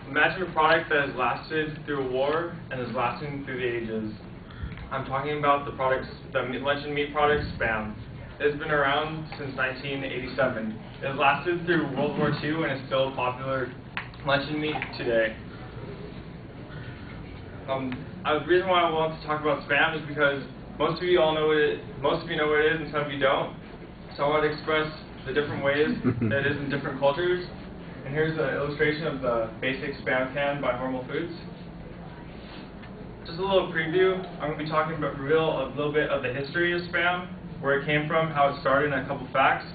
Imagine a product that has lasted through a war and is lasting through the ages. I'm talking about the lunch and meat product, Spam. It has been around since 1987. It has lasted through World War II and is still popular lunch and meat today. The reason why I want to talk about Spam is because most of you know what it is and some of you don't. So I want to express the different ways that it is in different cultures. And here's an illustration of the basic Spam can by Hormel Foods. Just a little preview. I'm going to be talking about a little bit of the history of Spam, where it came from, how it started, and a couple facts.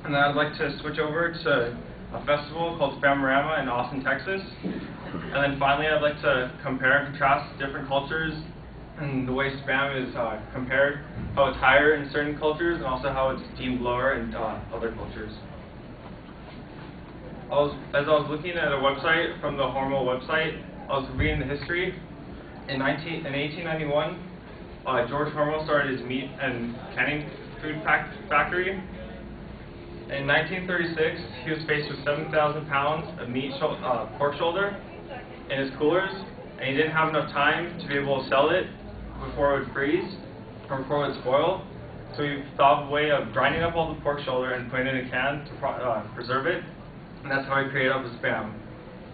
And then I'd like to switch over to a festival called Spam-orama in Austin, Texas. And then finally, I'd like to compare and contrast different cultures and the way Spam is compared, how it's higher in certain cultures, and also how it's deemed lower in other cultures. As I was looking at a website from the Hormel website, I was reading the history. In 1891, George Hormel started his meat and canning food factory. In 1936, he was faced with 7,000 pounds of pork shoulder in his coolers, and he didn't have enough time to be able to sell it before it would freeze or before it would spoil. So he thought of a way of grinding up all the pork shoulder and putting it in a can to preserve it, and that's how he created up the Spam.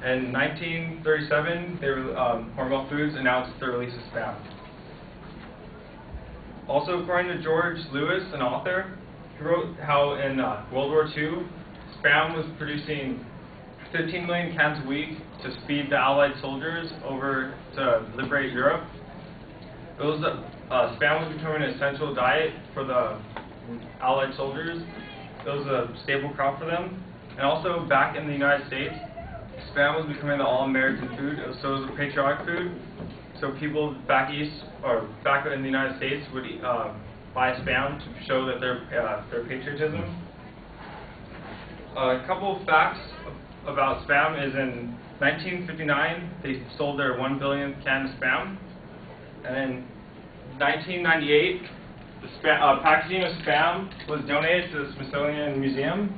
In 1937, Hormel Foods announced the release of Spam. Also, according to George Lewis, an author, he wrote how in World War II, Spam was producing 15 million cans a week to feed the Allied soldiers over to liberate Europe. Spam was becoming an essential diet for the Allied soldiers. It was a staple crop for them. And also, back in the United States, Spam was becoming the all-American food, so it was a patriotic food. So people back east, or back in the United States, would buy Spam to show that their patriotism. A couple of facts about Spam is in 1959, they sold their 1 billionth can of Spam. And in 1998, the packaging of Spam was donated to the Smithsonian Museum.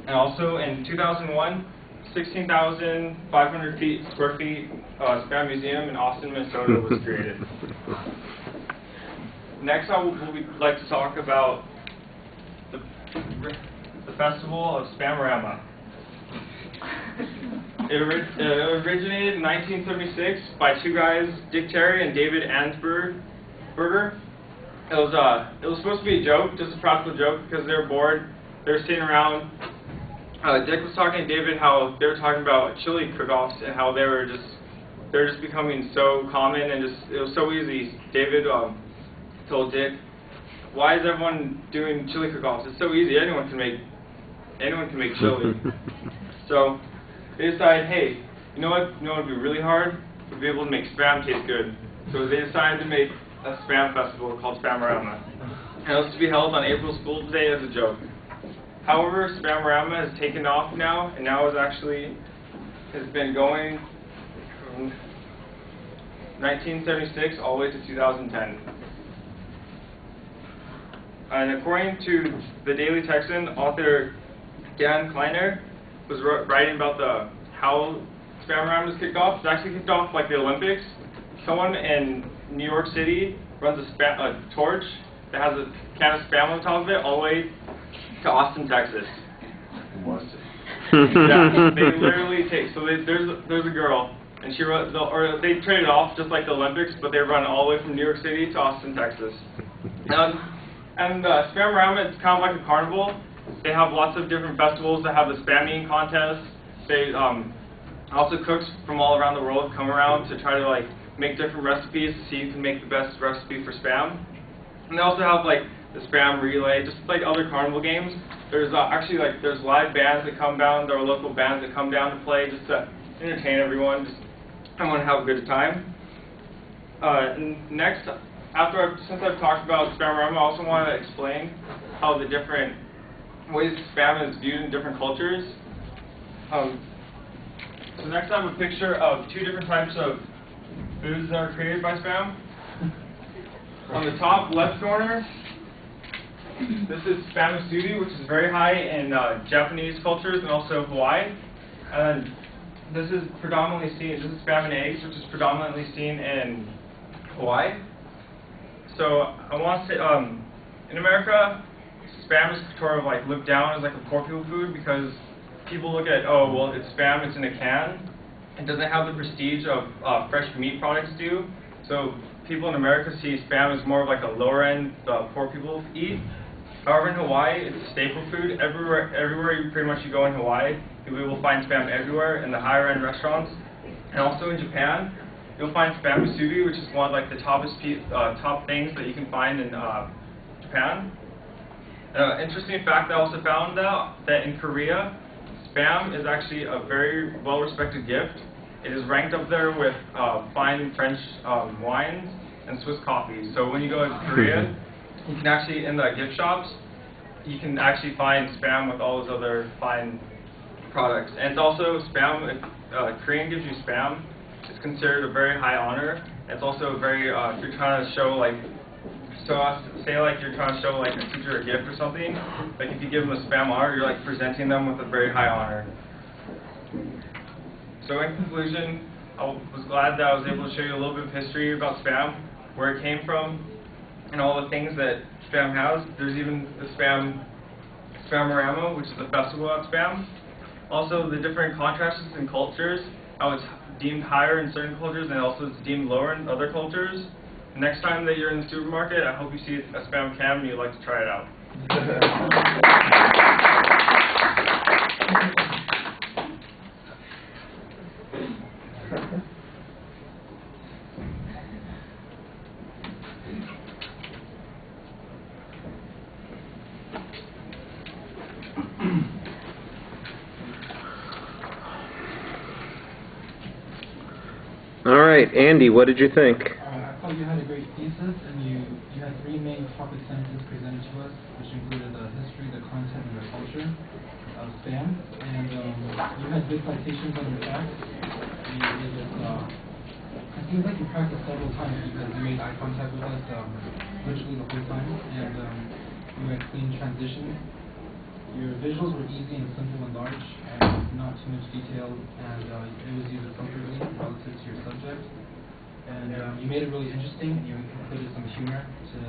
And also in 2001, 16,500 square feet Spam Museum in Austin, Minnesota was created. Next, I would like to talk about the festival of Spam-orama. It originated in 1976 by two guys, Dick Terry and David Ansberger. It was supposed to be a joke, just a practical joke, because they were bored. They were sitting around. Dick was talking to David how they were talking about chili cook-offs and how they're just becoming so common and it was so easy. David told Dick, "Why is everyone doing chili cook-offs? It's so easy. Anyone can make chili." So they decided, hey, you know what? You know what would be really hard? We'd be able to make Spam taste good. So they decided to make a Spam festival called Spam-orama, and it was to be held on April Fool's Day as a joke. However, Spam-orama has taken off now, and now has been going from 1976 all the way to 2010. And according to the Daily Texan, author Dan Kleiner was writing about how Spam-orama was kicked off. It's actually kicked off like the Olympics. Someone in New York City runs a torch that has a can of Spam on top of it all the way to Austin, Texas. Yeah, they literally take. So there's a girl, and they trade it off just like the Olympics, but they run all the way from New York City to Austin, Texas. And Spam-orama, it's kind of like a carnival. They have lots of different festivals that have the Spam eating contest. They also cooks from all around the world come around to try to make different recipes to see who can make the best recipe for Spam. And they also have the Spam relay, just like other carnival games. There's there's live bands that come down. There are local bands that come down to play just to entertain everyone. I want to have a good time. Next, since I've talked about Spam-orama, I also want to explain how the different ways Spam is viewed in different cultures. So next I have a picture of two different types of foods that are created by Spam. On the top left corner, this is Spam-musubi, which is very high in Japanese cultures and also Hawaii. And this is predominantly seen. This is spam and eggs, which is predominantly seen in Hawaii. So I want to say, in America, spam is sort of like looked down as like a poor people food because people look at, oh, well, it's spam, it's in a can. It doesn't have the prestige of fresh meat products do. So people in America see spam as more of like a lower end poor people eat. However, in Hawaii, it's a staple food. Everywhere you pretty much you go in Hawaii, you will find spam everywhere in the higher end restaurants. And also in Japan, you'll find spam musubi, which is one of like the top things that you can find in Japan. Interesting fact that I also found out that in Korea, spam is actually a very well-respected gift. It is ranked up there with fine French wines and Swiss coffee. So when you go to Korea, you can actually, in the gift shops, you can actually find spam with all those other fine products. And it's also spam, if Korean gives you spam, it's considered a very high honor. It's also a very, if you're trying to show like, say like you're trying to show like a teacher a gift or something, like if you give them a spam honor, you're like presenting them with a very high honor. So in conclusion, I was glad that I was able to show you a little bit of history about spam, where it came from, and all the things that spam has. There's even the Spamorama, which is the festival at spam. Also, the different contrasts in cultures, how it's deemed higher in certain cultures and also it's deemed lower in other cultures. Next time that you're in the supermarket, I hope you see a spam can and you'd like to try it out. All right, Andy, what did you think? I thought you had a great thesis, and you had three main topic sentences presented to us, which included the history, the content, and the culture of spam. And you had good citations on your facts. It seems like you practiced several times because you made eye contact with us virtually the whole time, and you had clean transitions. Your visuals were easy and simple and large, and not too much detail, and it was used appropriately relative to your subject. And you made it really interesting, and you included some humor to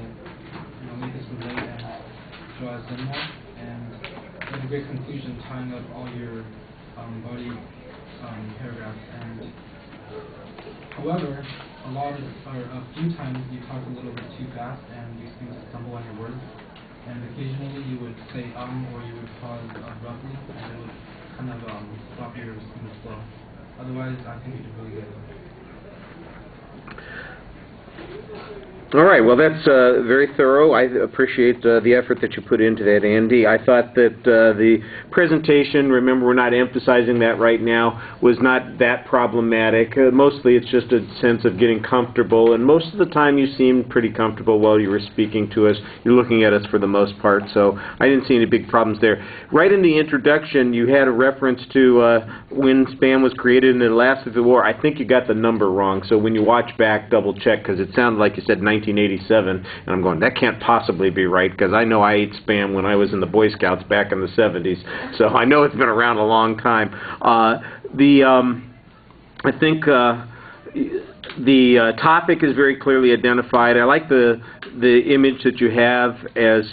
make us relate and draw us in more. And you had a great conclusion tying up all your body paragraphs. And however, a few times you talked a little bit too fast, and you seemed to stumble on your words. And occasionally you would say or you would pause abruptly, and it would kind of stop your smooth flow. Otherwise, I think you did really good. All right, well, that's very thorough. I appreciate the effort that you put into that, Andy. I thought that the presentation, remember we're not emphasizing that right now, was not that problematic. Mostly it's just a sense of getting comfortable, and most of the time you seemed pretty comfortable while you were speaking to us. You're looking at us for the most part, so I didn't see any big problems there. Right in the introduction, you had a reference to when spam was created in the last Civil War. I think you got the number wrong, so when you watch back, double check, because it sounded like you said 1987, and I'm going, that can't possibly be right, because I know I ate spam when I was in the Boy Scouts back in the 70s, so I know it's been around a long time. I think the topic is very clearly identified. I like the image that you have as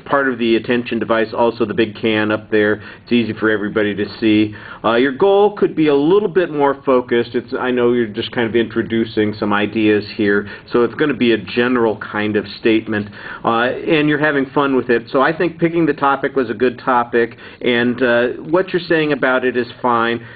part of the attention device, also the big can up there. It's easy for everybody to see. Your goal could be a little bit more focused. I know you're just kind of introducing some ideas here, so it's going to be a general kind of statement, and you're having fun with it. So I think picking the topic was a good topic, and what you're saying about it is fine.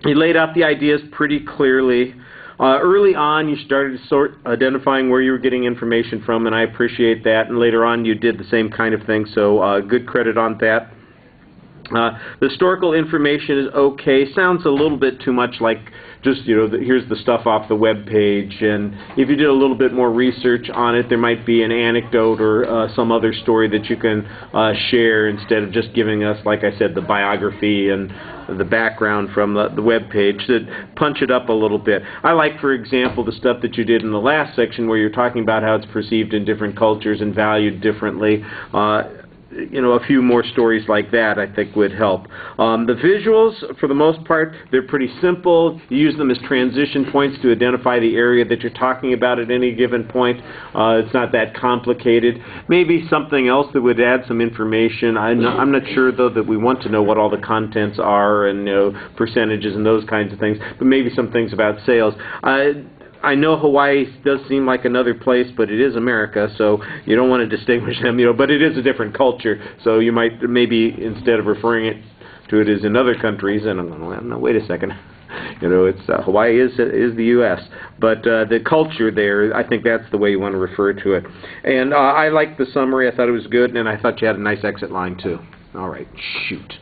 You laid out the ideas pretty clearly. Early on, you started identifying where you were getting information from, and I appreciate that. And later on, you did the same kind of thing, so good credit on that. The historical information is okay. Sounds a little bit too much like just, here's the stuff off the web page. And if you did a little bit more research on it, there might be an anecdote or some other story that you can share instead of just giving us, like I said, the biography and the background from the web page. To punch it up a little bit. I like, for example, the stuff that you did in the last section where you're talking about how it's perceived in different cultures and valued differently. you know, a few more stories like that, I think, would help. The visuals, for the most part, they're pretty simple. You use them as transition points to identify the area that you're talking about at any given point. It's not that complicated. Maybe something else that would add some information. I'm not sure, though, that we want to know what all the contents are and, you know, percentages and those kinds of things, but maybe some things about sales. I know Hawaii does seem like another place, but it is America, so you don't want to distinguish them, you know, but it is a different culture, so you might maybe, instead of referring it to it as in other countries, and I'm going, well, no, wait a second, you know, it's Hawaii is the U.S., but the culture there, I think that's the way you want to refer to it. And I liked the summary. I thought it was good, and I thought you had a nice exit line, too. All right, shoot.